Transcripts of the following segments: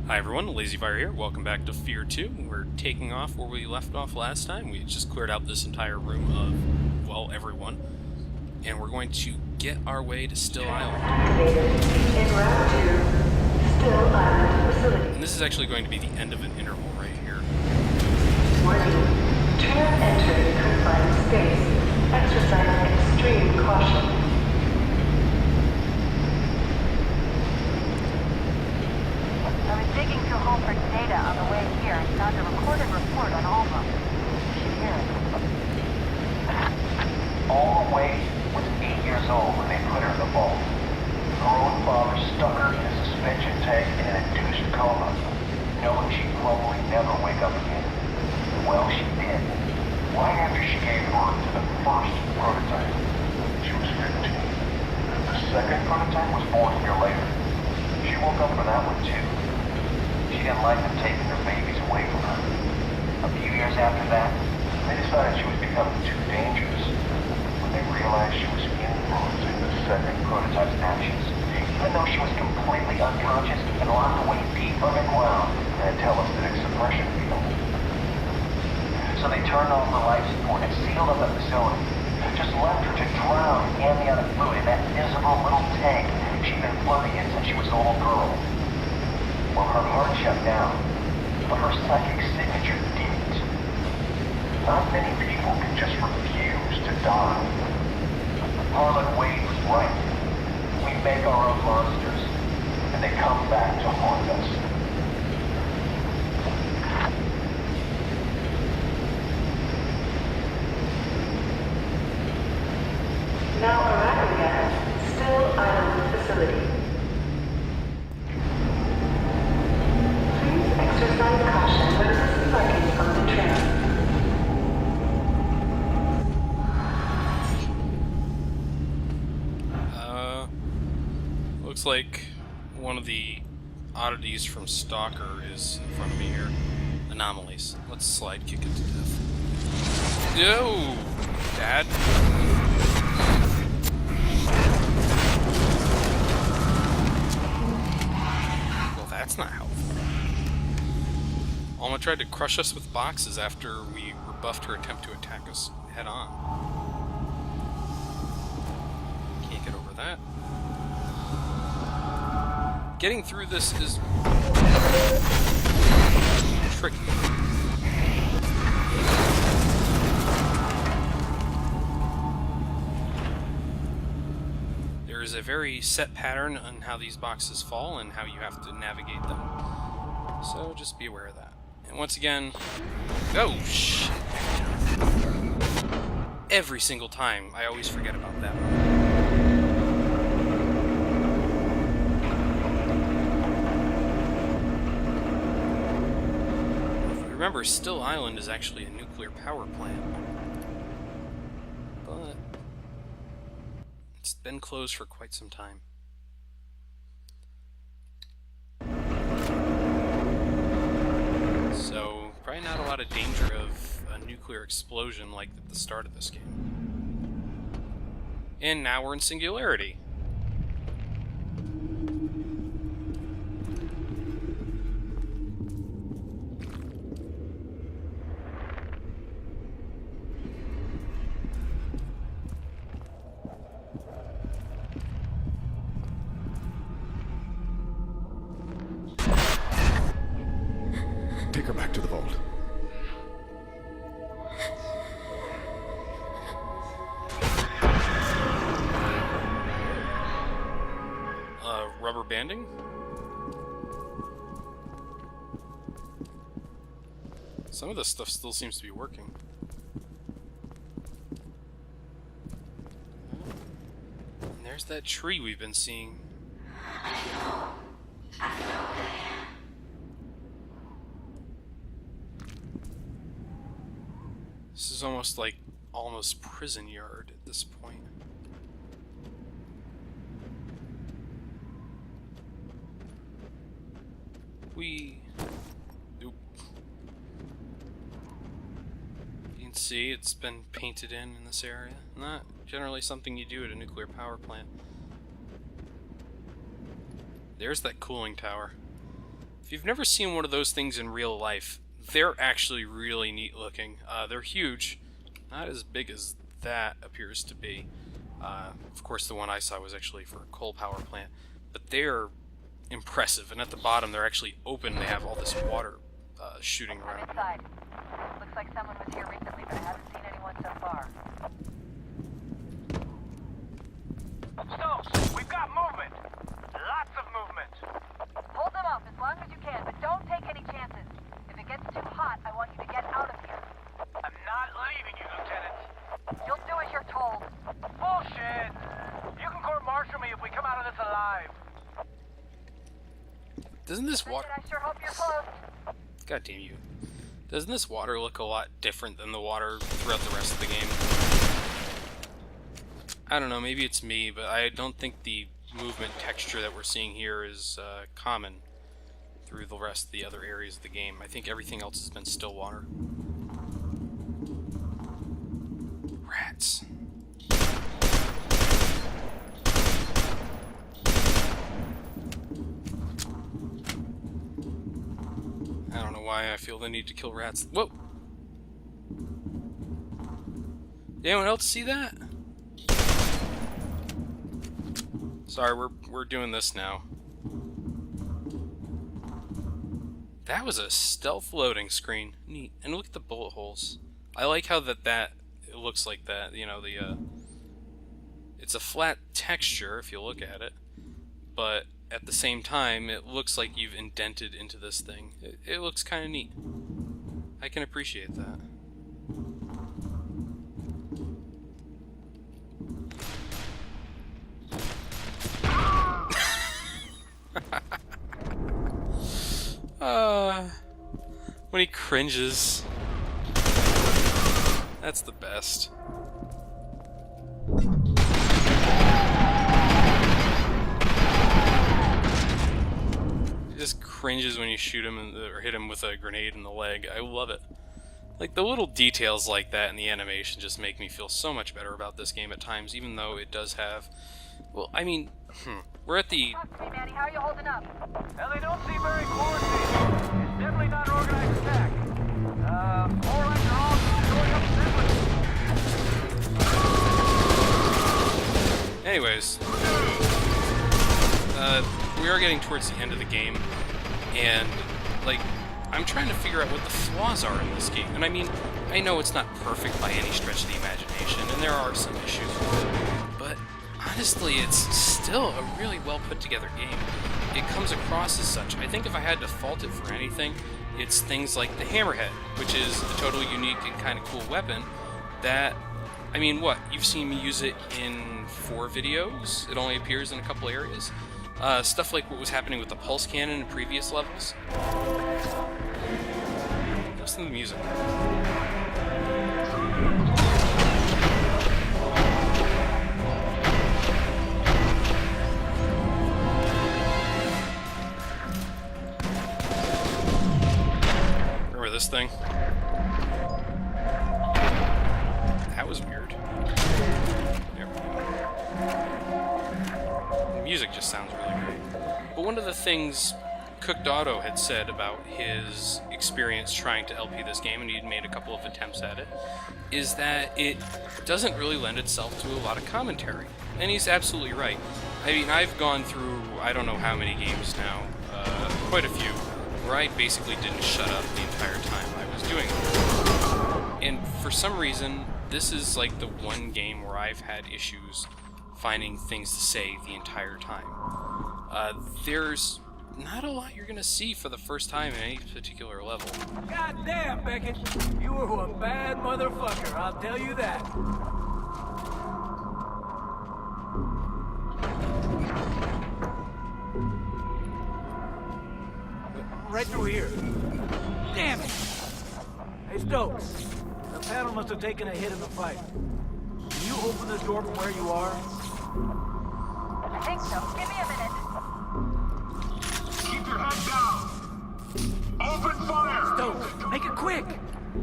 Hi everyone, F.E.A.R here. Welcome back to F.E.A.R 2. We're taking off where we left off last time. We just cleared out this entire room of, well, everyone. And we're going to get our way to Still Island. And this is actually going to be the end of an interval right here. Warning. Tram entering confined space. Exercise extreme caution. I was digging through Halford's data on the way here and found a recorded report on Alma. You should hear it. Alma was 8 years old when they put her in the vault. Her own father stuck her in a suspension tank in an induced coma, knowing she'd probably never wake up again. Well, she did. Right after she gave birth to the first prototype, she was 15. The second prototype was born a year later. She woke up for that one too. She didn't like them taking their babies away from her. A few years after that, they decided she was becoming too dangerous. When they realized she was influencing the second prototype's actions, even though she was completely unconscious and locked away deep underground in a telesthetic suppression field. So they turned off her life support and sealed up the facility. Just left her to drown in amniotic fluid in that miserable little tank she'd been floating in since she was a little girl. Well, her heart shut down, but her psychic signature didn't. Not many people can just refuse to die. Harlan Wade was right. We make our own monsters, and they come back to haunt us. Now arriving at Still Island facility. Please exercise caution when disembarking from the tram. Looks like one of the oddities from Stalker is in front of me here. Anomalies. Let's slide kick it to death. Yo, Dad. That's not helpful. Alma tried to crush us with boxes after we rebuffed her attempt to attack us head on. Can't get over that. Getting through this is tricky. There is a very set pattern on how these boxes fall and how you have to navigate them. So just be aware of that. And once again, oh shit. Every single time, I always forget about that one. If you remember, Still Island is actually a nuclear power plant. But it's been closed for quite some time. So, probably not a lot of danger of a nuclear explosion like at the start of this game. And now we're in Singularity. Take her back to the vault. Rubber banding? Some of this stuff still seems to be working. And there's that tree we've been seeing. This is almost like Alma's prison yard at this point. Nope. You can see it's been painted in this area. Not generally something you do at a nuclear power plant. There's that cooling tower. If you've never seen one of those things in real life, they're actually really neat looking. They're huge, not as big as that appears to be. Of course, the one I saw was actually for a coal power plant, but they're impressive. And at the bottom, they're actually open. They have all this water shooting I'm around. inside. Looks like someone was here recently, but I haven't seen anyone so far. Stokes, we've got movement. Lots of movement. Hold them off as long as you can, but don't take any chances. If it gets too hot, I want you to get out of here. I'm not leaving you, Lieutenant. You'll do as you're told. Bullshit. You can court-martial me if we come out of this alive. Doesn't this water... I sure hope you're close. God damn you. Doesn't this water look a lot different than the water throughout the rest of the game? I don't know, maybe it's me, but I don't think the movement texture that we're seeing here is common through the rest of the other areas of the game. I think everything else has been still water. Rats. I don't know why I feel the need to kill rats. Whoa! Did anyone else see that? Sorry, we're doing this now. That was a stealth loading screen. Neat. And look at the bullet holes. I like how it looks like that. You know, it's a flat texture if you look at it, but at the same time, it looks like you've indented into this thing. It looks kind of neat. I can appreciate that. When he cringes. That's the best. He just cringes when you shoot him or hit him with a grenade in the leg. I love it. Like, the little details like that in the animation just make me feel so much better about this game at times, even though it does have... Well, I mean, we're at the... Talk to me, Manny. How are you holding up? Well, they don't seem very coordinated. It's definitely not an organized attack. More like they're all just going up separately. Anyways, we are getting towards the end of the game, and, like, I'm trying to figure out what the flaws are in this game. And I mean, I know it's not perfect by any stretch of the imagination, and there are some issues with it, but honestly, it's still a really well put together game. It comes across as such. I think if I had to fault it for anything, it's things like the hammerhead, which is a totally unique and kind of cool weapon that, I mean, what? You've seen me use it in 4 videos? It only appears in a couple areas? Stuff like what was happening with the pulse cannon in previous levels. Listen to the music. Remember this thing? That was weird. There we go. The music just sounds really great. But one of the things Cooked Auto had said about his experience trying to LP this game, and he'd made a couple of attempts at it, is that it doesn't really lend itself to a lot of commentary. And he's absolutely right. I mean, I've gone through I don't know how many games now, quite a few, where I basically didn't shut up the entire time I was doing it. And for some reason, this is like the one game where I've had issues finding things to say the entire time. There's not a lot you're gonna see for the first time in any particular level. God damn, Beckett. You were one bad motherfucker, I'll tell you that. Right through here. Damn it! Hey, Stokes. The panel must have taken a hit in the fight. Can you open this door from where you are? I think so. Give me a minute. Keep your head down. Open fire. Stokes, make it quick!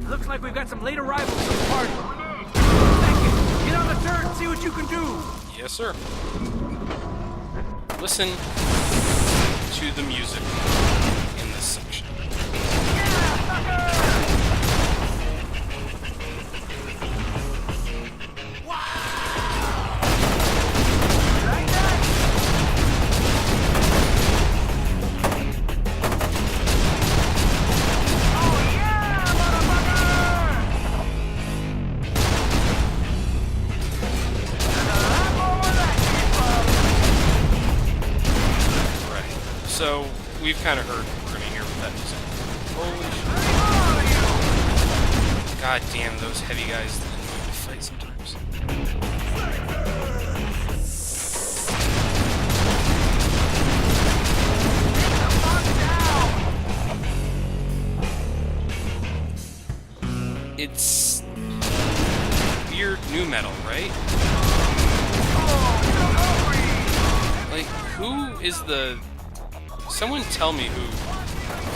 It looks like we've got some late arrivals to the party. Beckett, get on the turret and see what you can do! Yes, sir. Listen to the music in this kind of heard what we're gonna hear with that music. Holy shit. God damn, those heavy guys that annoy to fight sometimes. It's weird new metal, right? Like, who is the... Someone tell me who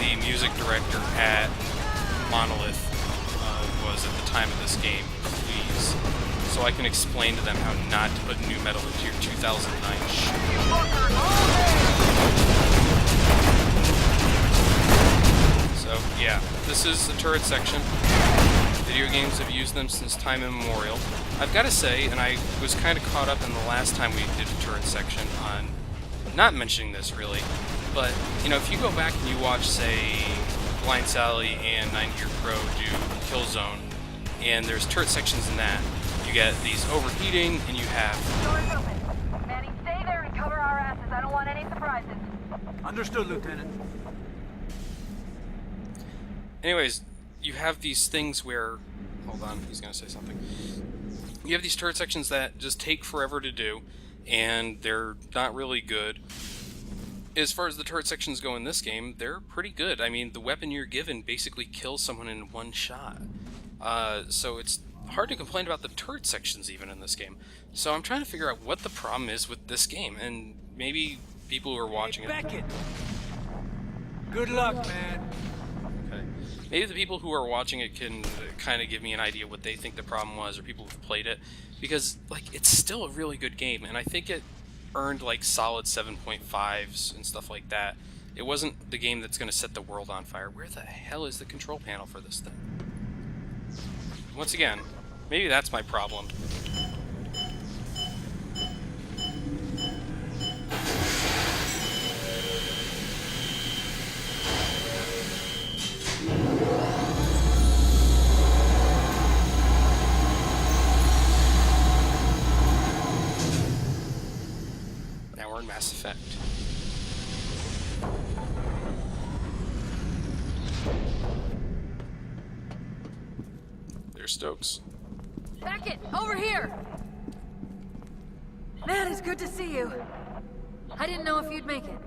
the music director at Monolith was at the time of this game, please. So I can explain to them how not to put new metal into your 2009 shit. So, yeah, this is the turret section. Video games have used them since time immemorial. I've got to say, and I was kind of caught up in the last time we did a turret section on not mentioning this really, but, you know, if you go back and you watch, say, Blind Sally and 90 Year Pro do Killzone, and there's turret sections in that, you get these overheating, and you have... Doors open. Manny, stay there and cover our asses. I don't want any surprises. Understood, Lieutenant. Anyways, you have these things where... Hold on, he's going to say something. You have these turret sections that just take forever to do, and they're not really good. As far as the turret sections go in this game, they're pretty good. I mean, the weapon you're given basically kills someone in one shot. So it's hard to complain about the turret sections even in this game. So I'm trying to figure out what the problem is with this game, and maybe people who are watching Hey, Beckett. Good luck, man. Okay. Maybe the people who are watching it can kind of give me an idea what they think the problem was, or people who've played it, because like it's still a really good game, and I think it earned like solid 7.5s and stuff like that. It wasn't the game that's going to set the world on fire. Where the hell is the control panel for this thing? Once again, maybe that's my problem. Now we're in Mass Effect. There's Stokes. Beckett, over here! Man, it's good to see you. I didn't know if you'd make it.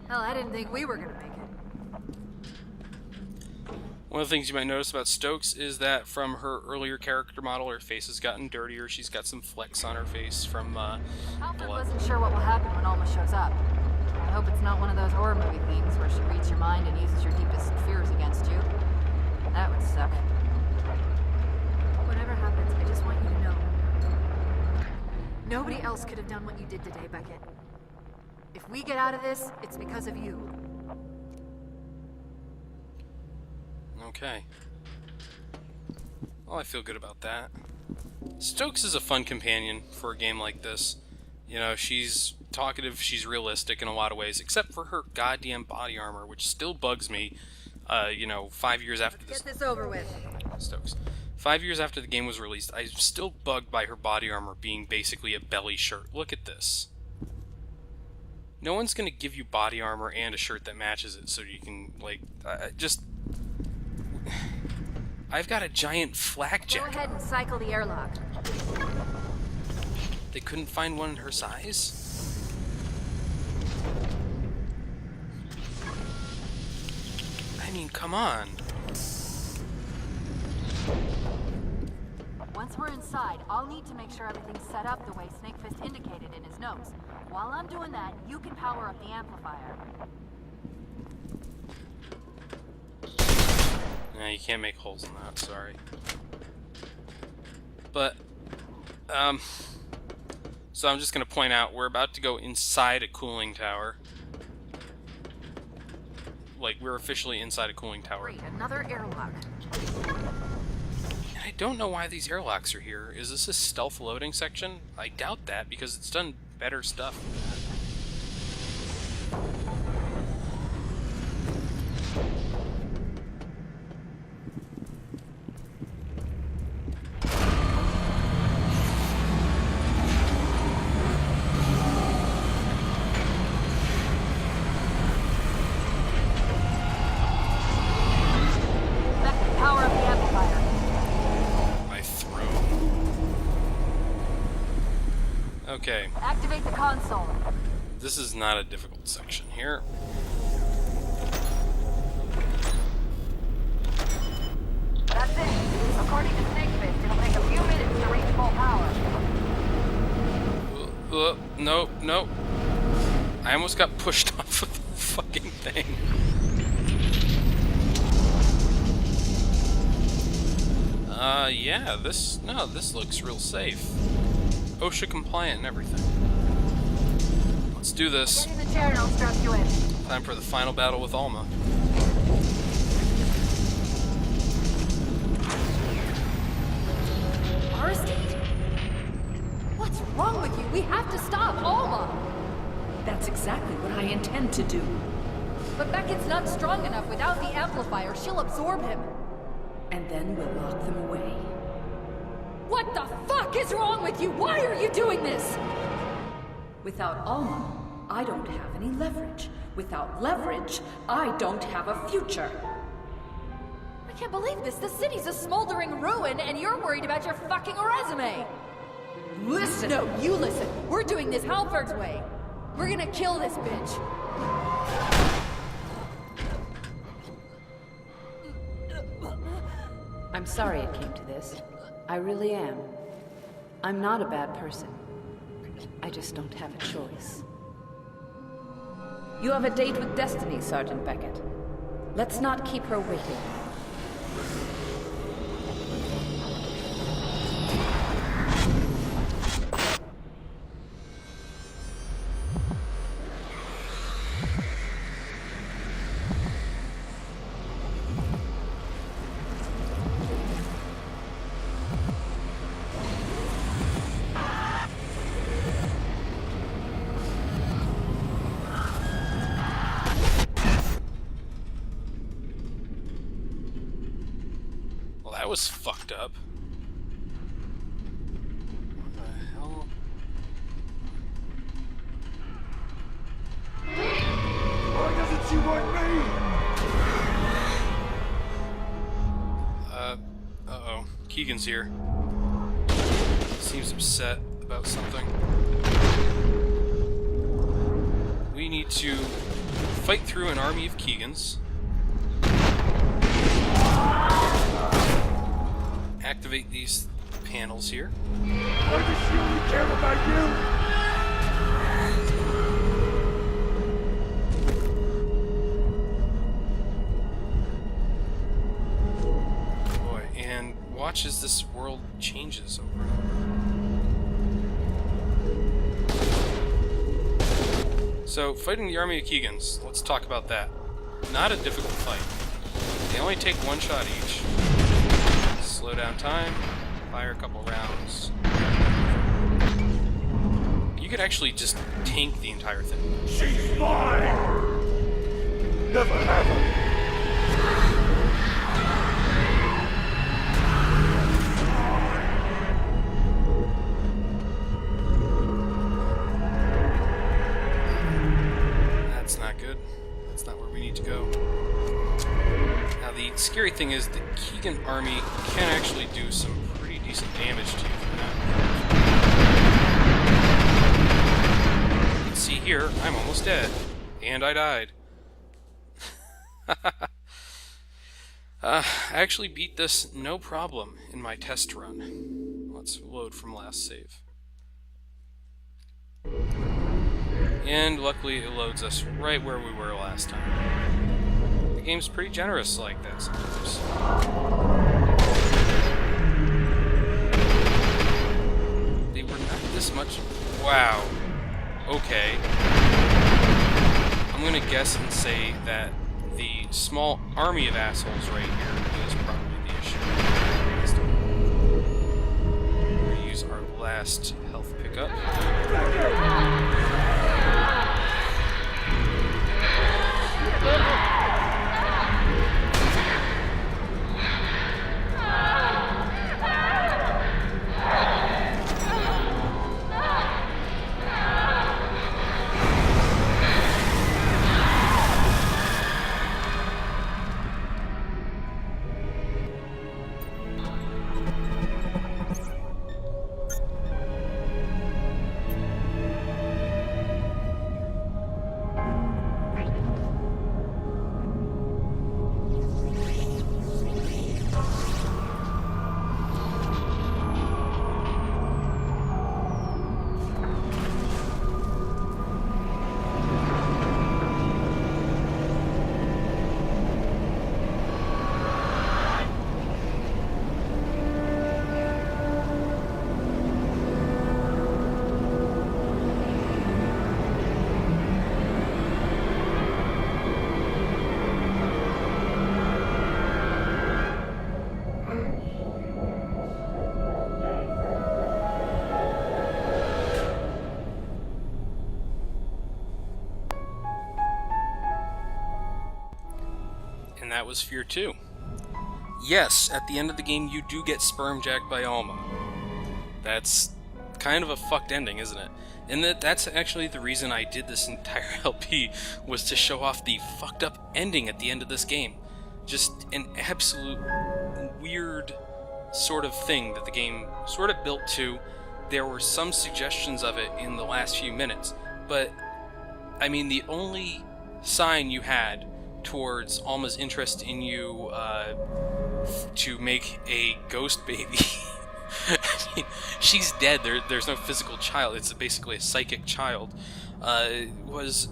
Hell, I didn't think we were gonna make it. One of the things you might notice about Stokes is that from her earlier character model, her face has gotten dirtier. She's got some flecks on her face from Alfred blood. wasn't sure what will happen when Alma shows up. I hope it's not one of those horror movie things where she reads your mind and uses your deepest fears against you. That would suck. Whatever happens, I just want you to know. Nobody else could have done what you did today, Beckett. If we get out of this, it's because of you. Okay. Well, I feel good about that. Stokes is a fun companion for a game like this. You know, she's talkative, she's realistic in a lot of ways, except for her goddamn body armor, which still bugs me, you know, 5 years after this... Get this over with. Stokes. 5 years after the game was released, I'm still bugged by her body armor being basically a belly shirt. Look at this. No one's gonna give you body armor and a shirt that matches it so you can, like, just... I've got a giant flak Go jacket. ahead and cycle the airlock. They couldn't find one in her size? I mean, come on. Once we're inside, I'll need to make sure everything's set up the way Snakefist indicated in his notes. While I'm doing that, you can power up the amplifier. Nah, you can't make holes in that, sorry. But, so I'm just gonna point out, we're about to go inside a cooling tower. Like, we're officially inside a cooling tower. Great, another airlock. And I don't know why these airlocks are here. Is this a stealth loading section? I doubt that, because it's done better stuff than that. Okay, Activate the console. this is not a difficult section here. That's it. According to Snakefist, it'll take a few minutes to reach full power. No, no. I almost got pushed off of the fucking thing. Yeah, this looks real safe. OSHA compliant and everything. Let's do this. Get in the chair and I'll strap you in. Time for the final battle with Alma. Arstate? What's wrong with you? We have to stop Alma! That's exactly what I intend to do. But Beckett's not strong enough. Without the amplifier, she'll absorb him. And then we'll lock them away. What the fuck is wrong with you? Why are you doing this? Without Alma, I don't have any leverage. Without leverage, I don't have a future. I can't believe this. The city's a smoldering ruin, and you're worried about your fucking resume. Listen! No, you listen. We're doing this Halford's way. We're gonna kill this bitch. I'm sorry it came to this. I really am. I'm not a bad person. I just don't have a choice. You have a date with Destiny, Sergeant Beckett. Let's not keep her waiting. That was fucked up. What the hell? Why doesn't she want me? Uh-oh. Keegan's here. Seems upset about something. We need to fight through an army of Keegans. Activate these panels here. Why does she only care about you? Boy, and watch as this world changes over and over. So, fighting the army of Keegans, let's talk about that. Not a difficult fight. They only take one shot each. Slow down time, fire a couple rounds. You could actually just tank the entire thing. She's mine! Never have her! That's not good. That's not where we need to go. Now the scary thing is the Keegan army can actually do some pretty decent damage to you from that. You can see here, I'm almost dead. And I died. I actually beat this no problem in my test run. Let's load from last save. And luckily it loads us right where we were last time. The game's pretty generous like that sometimes. They were not this much... Wow. Okay. I'm gonna guess and say that the small army of assholes right here is probably the issue. We're gonna use our last health pickup. And that was F.E.A.R 2. Yes, at the end of the game, you do get sperm jacked by Alma. That's kind of a fucked ending, isn't it? And that's actually the reason I did this entire LP, was to show off the fucked up ending at the end of this game. Just an absolute weird sort of thing that the game sort of built to. There were some suggestions of it in the last few minutes, but I mean, the only sign you had towards Alma's interest in you to make a ghost baby. I mean, she's dead. There's no physical child. It's basically a psychic child. Was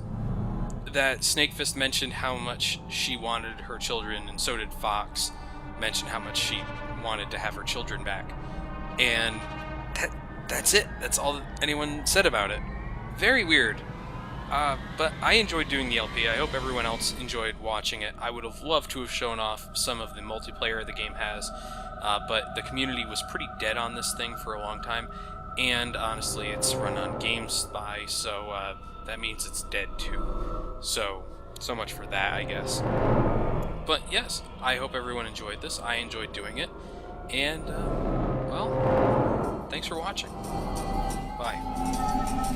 that Snakefist mentioned how much she wanted her children, and so did Fox mention how much she wanted to have her children back. And that's it. That's all that anyone said about it. Very weird. But I enjoyed doing the LP. I hope everyone else enjoyed watching it. I would have loved to have shown off some of the multiplayer the game has, but the community was pretty dead on this thing for a long time, and honestly, it's run on GameSpy, so that means it's dead too. So much for that, I guess. But yes, I hope everyone enjoyed this. I enjoyed doing it, and, well, thanks for watching. Bye.